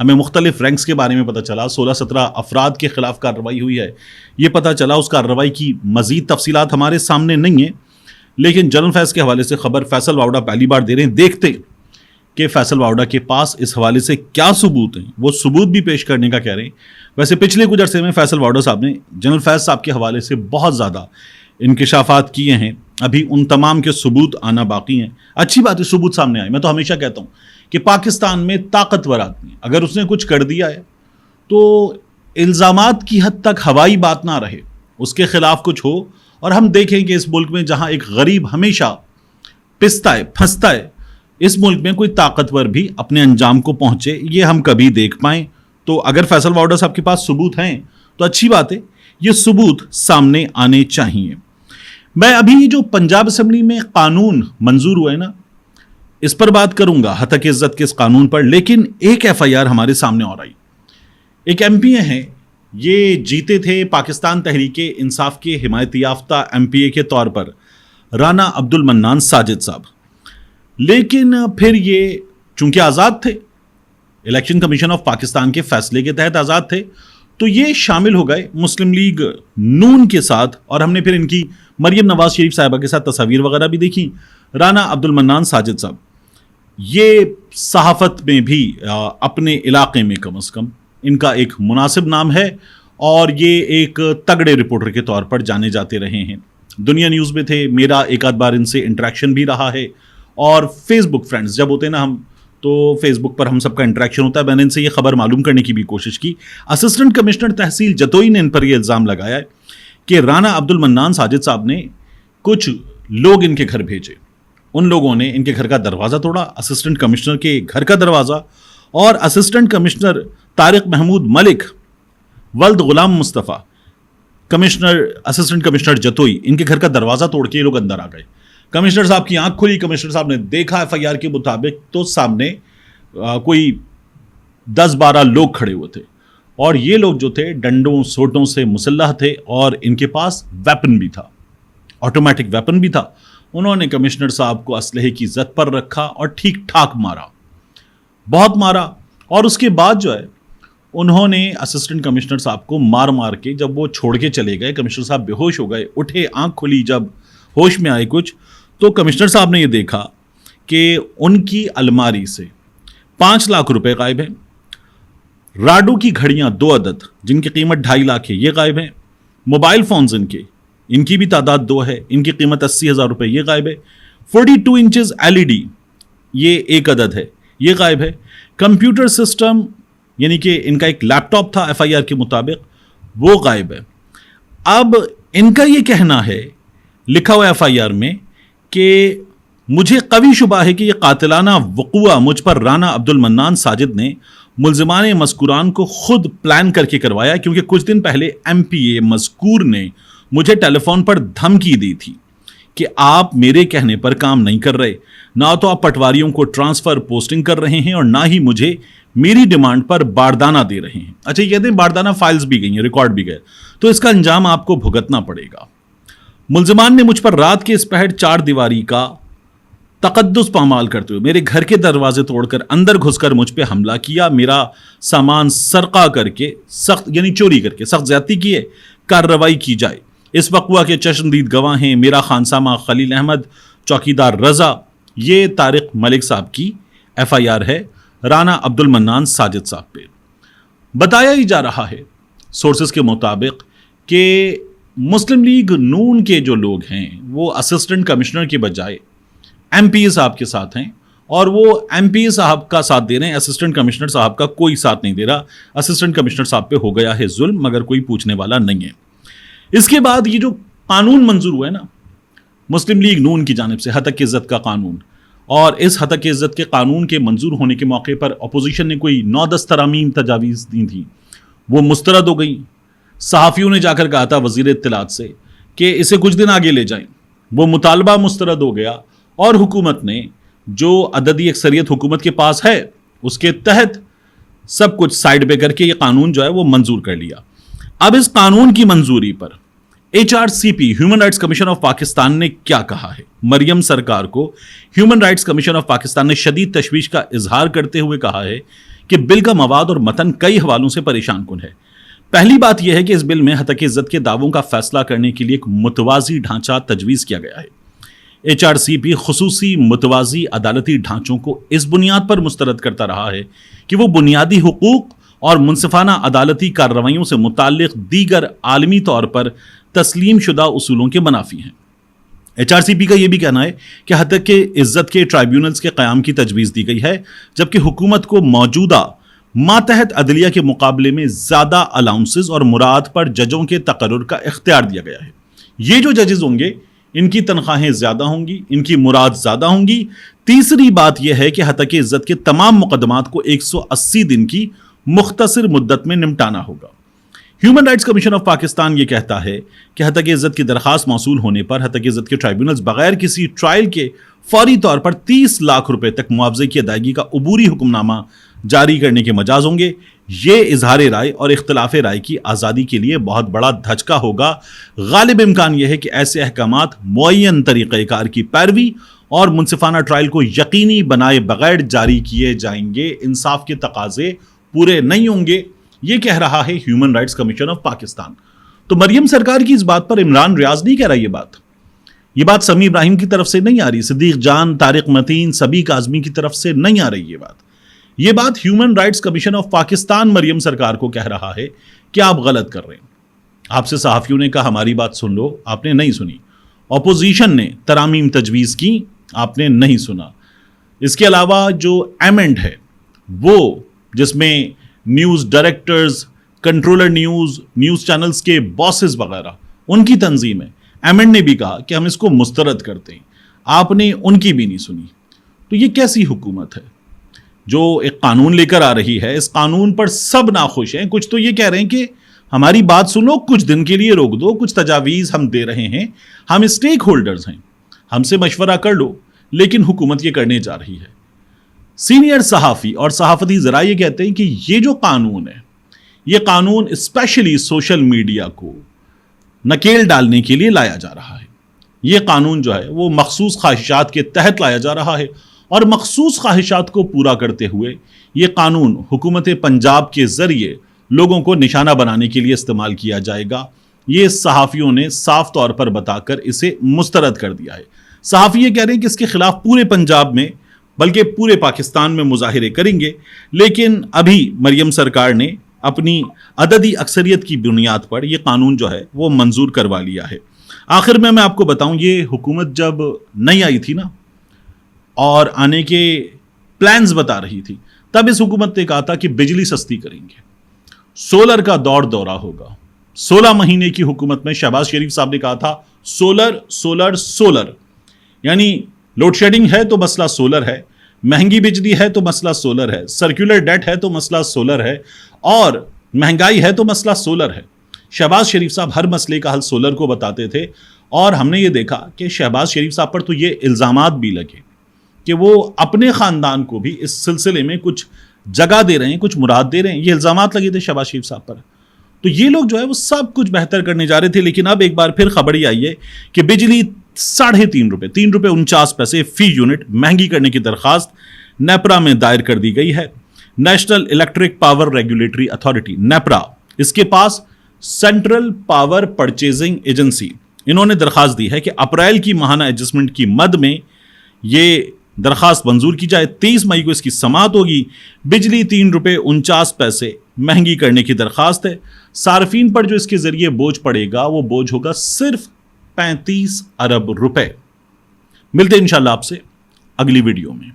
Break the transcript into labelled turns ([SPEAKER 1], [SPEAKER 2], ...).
[SPEAKER 1] ہمیں مختلف رینکس کے بارے میں پتہ چلا, 16-17 افراد کے خلاف کارروائی ہوئی ہے, یہ پتہ چلا. اس کارروائی کی مزید تفصیلات ہمارے سامنے نہیں ہیں, لیکن جنرل فیض کے حوالے سے خبر فیصل واوڈا پہلی بار دے رہے ہیں. دیکھتے کہ فیصل واوڈا کے پاس اس حوالے سے کیا ثبوت ہیں, وہ ثبوت بھی پیش کرنے کا کہہ رہے ہیں. ویسے پچھلے کچھ عرصے میں فیصل واوڈا صاحب نے جنرل فیض صاحب کے حوالے سے بہت زیادہ انکشافات کیے ہیں, ابھی ان تمام کے ثبوت آنا باقی ہیں. اچھی بات ہے ثبوت سامنے آئے. میں تو ہمیشہ کہتا ہوں کہ پاکستان میں طاقتور آدمی اگر اس نے کچھ کر دیا ہے تو الزامات کی حد تک ہوائی بات نہ رہے, اس کے خلاف کچھ ہو. اور ہم دیکھیں کہ اس ملک میں جہاں ایک غریب ہمیشہ پستا ہے پھنستا ہے, اس ملک میں کوئی طاقتور بھی اپنے انجام کو پہنچے, یہ ہم کبھی دیکھ پائیں. تو اگر فیصل واوڈا صاحب کے پاس ثبوت ہیں تو اچھی بات ہے, یہ ثبوت سامنے آنے چاہیے. میں ابھی جو پنجاب اسمبلی میں قانون منظور ہوئے نا, اس پر بات کروں گا, ہتک عزت کے اس قانون پر. لیکن ایک ایف آئی آر ہمارے سامنے اور آئی. ایک ایم پی اے ہیں, یہ جیتے تھے پاکستان تحریک انصاف کے حمایت یافتہ ایم پی اے کے طور پر, رانا عبد المنان ساجد صاحب. لیکن پھر یہ چونکہ آزاد تھے, الیکشن کمیشن آف پاکستان کے فیصلے کے تحت آزاد تھے, تو یہ شامل ہو گئے مسلم لیگ نون کے ساتھ. اور ہم نے پھر ان کی مریم نواز شریف صاحبہ کے ساتھ تصاویر وغیرہ بھی دیکھی. رانا عبد المنان ساجد صاحب یہ صحافت میں بھی اپنے علاقے میں کم از کم ان کا ایک مناسب نام ہے, اور یہ ایک تگڑے رپورٹر کے طور پر جانے جاتے رہے ہیں. دنیا نیوز میں تھے, میرا ایک آدھ بار ان سے انٹریکشن بھی رہا ہے, اور فیس بک فرینڈز جب ہوتے ہیں نا ہم, تو فیس بک پر ہم سب کا انٹریکشن ہوتا ہے. میں نے ان سے یہ خبر معلوم کرنے کی بھی کوشش کی. اسسٹنٹ کمشنر تحصیل جتوئی نے ان پر یہ الزام لگایا ہے کہ رانا عبد المنان ساجد صاحب نے کچھ لوگ ان کے گھر بھیجے, ان لوگوں نے ان کے گھر کا دروازہ توڑا, اسسٹنٹ کمشنر کے گھر کا دروازہ, اور اسسٹنٹ کمشنر طارق محمود ملک, ولد غلام مصطفیٰ, اسسٹنٹ کمشنر جتوئی, ان کے گھر کا دروازہ توڑ کے یہ لوگ اندر آ گئے. کمشنر صاحب کی آنکھ کھلی, کمشنر صاحب نے دیکھا ایف آئی آر کے مطابق تو سامنے کوئی 10-12 لوگ کھڑے ہوئے تھے, اور یہ لوگ جو تھے ڈنڈوں سوٹوں سے مسلح تھے, اور ان کے پاس ویپن بھی تھا, آٹومیٹک ویپن بھی تھا. انہوں نے کمشنر صاحب کو اسلحے کی زد پر رکھا اور ٹھیک ٹھاک مارا, بہت مارا. اور اس کے بعد جو ہے انہوں نے اسسٹنٹ کمشنر صاحب کو مار مار کے جب وہ چھوڑ کے چلے گئے, کمشنر صاحب بے ہوش ہو گئے, اٹھے, آنکھ کھلی, جب ہوش میں آئے کچھ, تو کمشنر صاحب نے یہ دیکھا کہ ان کی الماری سے 5 لاکھ روپے غائب ہیں, راڈو کی گھڑیاں 2 عدد جن کی قیمت 2.5 لاکھ ہے یہ غائب ہیں, موبائل فونز ان کی بھی تعداد 2 ہے, ان کی قیمت 80,000 روپے یہ غائب ہے, 42 انچز LED یہ 1 عدد ہے یہ غائب ہے, کمپیوٹر سسٹم یعنی کہ ان کا ایک لیپ ٹاپ تھا ایف آئی آر کے مطابق وہ غائب ہے. اب ان کا یہ کہنا ہے لکھا ہوا ایف آئی آر میں کہ مجھے قوی شبہ ہے کہ یہ قاتلانہ وقوع مجھ پر رانا عبد المنان ساجد نے ملزمان مذکوران کو خود پلان کر کے کروایا, کیونکہ کچھ دن پہلے ایم پی اے مذکور نے مجھے ٹیلی فون پر دھمکی دی تھی کہ آپ میرے کہنے پر کام نہیں کر رہے, نہ تو آپ پٹواریوں کو ٹرانسفر پوسٹنگ کر رہے ہیں اور نہ ہی مجھے میری ڈیمانڈ پر باردانہ دے رہے ہیں. اچھا یہ کہتے ہیں باردانہ فائلز بھی گئی ہیں, ریکارڈ بھی گئے, تو اس کا انجام آپ کو بھگتنا پڑے گا. ملزمان نے مجھ پر رات کے اس پہر 4 دیواری کا تقدس پامال کرتے ہوئے میرے گھر کے دروازے توڑ کر اندر گھس کر مجھ پہ حملہ کیا, میرا سامان سرقہ کر کے سخت یعنی چوری کر کے سخت زیادتی کی ہے, کارروائی کی جائے. اس وقوع کے چشمدید گواہ ہیں میرا خانسامہ خلیل احمد, چوکیدار رضا. یہ طارق ملک صاحب کی ایف آئی آر ہے رانا عبد المنان ساجد صاحب پہ. بتایا ہی جا رہا ہے سورسز کے مطابق کہ مسلم لیگ نون کے جو لوگ ہیں وہ اسسٹنٹ کمشنر کے بجائے ایم پی اے صاحب کے ساتھ ہیں, اور وہ ایم پی اے صاحب کا ساتھ دے رہے ہیں, اسسٹنٹ کمشنر صاحب کا کوئی ساتھ نہیں دے رہا. اسسٹنٹ کمشنر صاحب پہ ہو گیا ہے ظلم, مگر کوئی پوچھنے والا نہیں ہے. اس کے بعد یہ جو قانون منظور ہوا ہے نا مسلم لیگ نون کی جانب سے, ہتک عزت کا قانون, اور اس ہتک عزت کے قانون کے منظور ہونے کے موقع پر اپوزیشن نے کوئی 9-10 ترامیم تجاویز دی تھیں, وہ مسترد ہو گئی. صحافیوں نے جا کر کہا تھا وزیر اطلاعات سے کہ اسے کچھ دن آگے لے جائیں, وہ مطالبہ مسترد ہو گیا, اور حکومت نے جو عددی اکثریت حکومت کے پاس ہے اس کے تحت سب کچھ سائڈ پہ کر کے یہ قانون جو ہے وہ منظور کر لیا. اب اس قانون کی منظوری پر HRCP human rights commission of Pakistan نے کیا کہا ہے؟ مریم سرکار کو human rights commission of Pakistan نے شدید تشویش کا اظہار کرتے ہوئے کہا ہے کہ بل کا مواد اور متن کئی حوالوں سے پریشان کن ہے۔ پہلی بات یہ ہے کہ اس بل میں ہتک عزت کے دعووں کا فیصلہ کرنے کے لیے ایک متوازی ڈھانچہ تجویز کیا گیا ہے۔ HRCP خصوصی متوازی عدالتی ڈھانچوں کو اس بنیاد پر مسترد کرتا رہا ہے کہ وہ بنیادی حقوق اور منصفانہ عدالتی کارروائیوں سے متعلق دیگر عالمی طور پر تسلیم شدہ اصولوں کے منافی ہیں۔ HRCP کا یہ بھی کہنا ہے کہ ہتک عزت کے ٹرائیبیونلز کے قیام کی تجویز دی گئی ہے، جبکہ حکومت کو موجودہ ماتحت عدلیہ کے مقابلے میں زیادہ الاؤنسز اور مراعات پر ججوں کے تقرر کا اختیار دیا گیا ہے۔ یہ جو ججز ہوں گے ان کی تنخواہیں زیادہ ہوں گی، ان کی مراد زیادہ ہوں گی۔ تیسری بات یہ ہے کہ ہتک عزت کے تمام مقدمات کو 180 دن کی مختصر مدت میں نمٹانا ہوگا۔ Human rights commission of Pakistan یہ کہتا ہے کہ ہتک عزت کی درخواست موصول ہونے پر ہتک عزت کے ٹرائیبیونلز بغیر کسی ٹرائل کے فوری طور پر 30 لاکھ روپے تک معاوضے کی ادائیگی کا عبوری حکم نامہ جاری کرنے کے مجاز ہوں گے۔ یہ اظہار رائے اور اختلاف رائے کی آزادی کے لیے بہت بڑا دھچکا ہوگا۔ غالب امکان یہ ہے کہ ایسے احکامات معین طریقہ کار کی پیروی اور منصفانہ ٹرائل کو یقینی بنائے بغیر جاری کیے جائیں گے۔ انصاف کے تقاضے پورے نہیں ہوں گے، یہ کہہ رہا ہے human rights commission of Pakistan. تو مریم سرکار کی اس بات پر عمران ریاض نہیں کہہ رہا، یہ بات سمیع ابراہیم کی طرف سے نہیں آ رہی، صدیق جان، طارق متین، سبی کاظمی کی طرف سے نہیں آ رہی یہ بات human rights commission of Pakistan Maryam سرکار کو کہہ رہا ہے کہ آپ غلط کر رہے ہیں۔ آپ سے صحافیوں نے کہا ہماری بات سن لو، آپ نے نہیں سنی۔ اپوزیشن نے ترامیم تجویز کی، آپ نے نہیں سنا۔ اس کے علاوہ جو ایمنڈ ہے وہ جس میں news directors, controller news channels کے باسز وغیرہ ان کی تنظیم ہے، ایمنڈ نے بھی کہا کہ ہم اس کو مسترد کرتے ہیں، آپ نے ان کی بھی نہیں سنی۔ تو یہ کیسی حکومت ہے جو ایک قانون لے کر آ رہی ہے؟ اس قانون پر سب ناخوش ہیں، کچھ تو یہ کہہ رہے ہیں کہ ہماری بات سنو، کچھ دن کے لیے روک دو، کچھ تجاویز ہم دے رہے ہیں، ہم اسٹیک ہولڈرز ہیں، ہم سے مشورہ کر لو، لیکن حکومت یہ کرنے جا رہی ہے۔ سینئر صحافی اور صحافتی ذرائع یہ کہتے ہیں کہ یہ جو قانون ہے، یہ قانون اسپیشلی سوشل میڈیا کو نکیل ڈالنے کے لیے لایا جا رہا ہے۔ یہ قانون جو ہے وہ مخصوص خواہشات کے تحت لایا جا رہا ہے، اور مخصوص خواہشات کو پورا کرتے ہوئے یہ قانون حکومت پنجاب کے ذریعے لوگوں کو نشانہ بنانے کے لیے استعمال کیا جائے گا۔ یہ صحافیوں نے صاف طور پر بتا کر اسے مسترد کر دیا ہے۔ صحافی یہ کہہ رہے ہیں کہ اس کے خلاف پورے پنجاب میں بلکہ پورے پاکستان میں مظاہرے کریں گے، لیکن ابھی مریم سرکار نے اپنی عددی اکثریت کی بنیاد پر یہ قانون جو ہے وہ منظور کروا لیا ہے۔ آخر میں آپ کو بتاؤں، یہ حکومت جب نہیں آئی تھی نا اور آنے کے پلانز بتا رہی تھی، تب اس حکومت نے کہا تھا کہ بجلی سستی کریں گے، سولر کا دورہ ہوگا۔ 16 مہینے کی حکومت میں شہباز شریف صاحب نے کہا تھا سولر سولر سولر، یعنی لوڈ شیڈنگ ہے تو مسئلہ سولر ہے، مہنگی بجلی ہے تو مسئلہ سولر ہے، سرکولر ڈیٹ ہے تو مسئلہ سولر ہے، اور مہنگائی ہے تو مسئلہ سولر ہے۔ شہباز شریف صاحب ہر مسئلے کا حل سولر کو بتاتے تھے، اور ہم نے یہ دیکھا کہ شہباز شریف صاحب پر تو یہ الزامات بھی لگے کہ وہ اپنے خاندان کو بھی اس سلسلے میں کچھ جگہ دے رہے ہیں، کچھ مراد دے رہے ہیں، یہ الزامات لگے تھے شہباز شریف صاحب پر۔ تو یہ لوگ جو ہے وہ سب کچھ بہتر کرنے جا رہے تھے، لیکن اب ایک بار پھر خبر یہ آئی ہے کہ بجلی 3.5 روپے 49 پیسے فی یونٹ مہنگی کرنے کی درخواست نیپرا میں دائر کر دی گئی ہے۔ National electric power regulatory authority NEPRA, اس کے پاس سینٹرل پاور پرچیزنگ ایجنسی، انہوں نے درخواست دی ہے کہ اپریل کی ماہانہ ایڈجسٹمنٹ کی مد میں یہ درخواست منظور کی جائے۔ 23 مئی کو اس کی سماعت ہوگی۔ بجلی 3.49 پیسے مہنگی کرنے کی درخواست ہے۔ صارفین پر جو اس کے ذریعے بوجھ پڑے گا وہ بوجھ ہوگا صرف 35 ارب روپے۔ ملتے ہیں انشاءاللہ آپ سے اگلی ویڈیو میں۔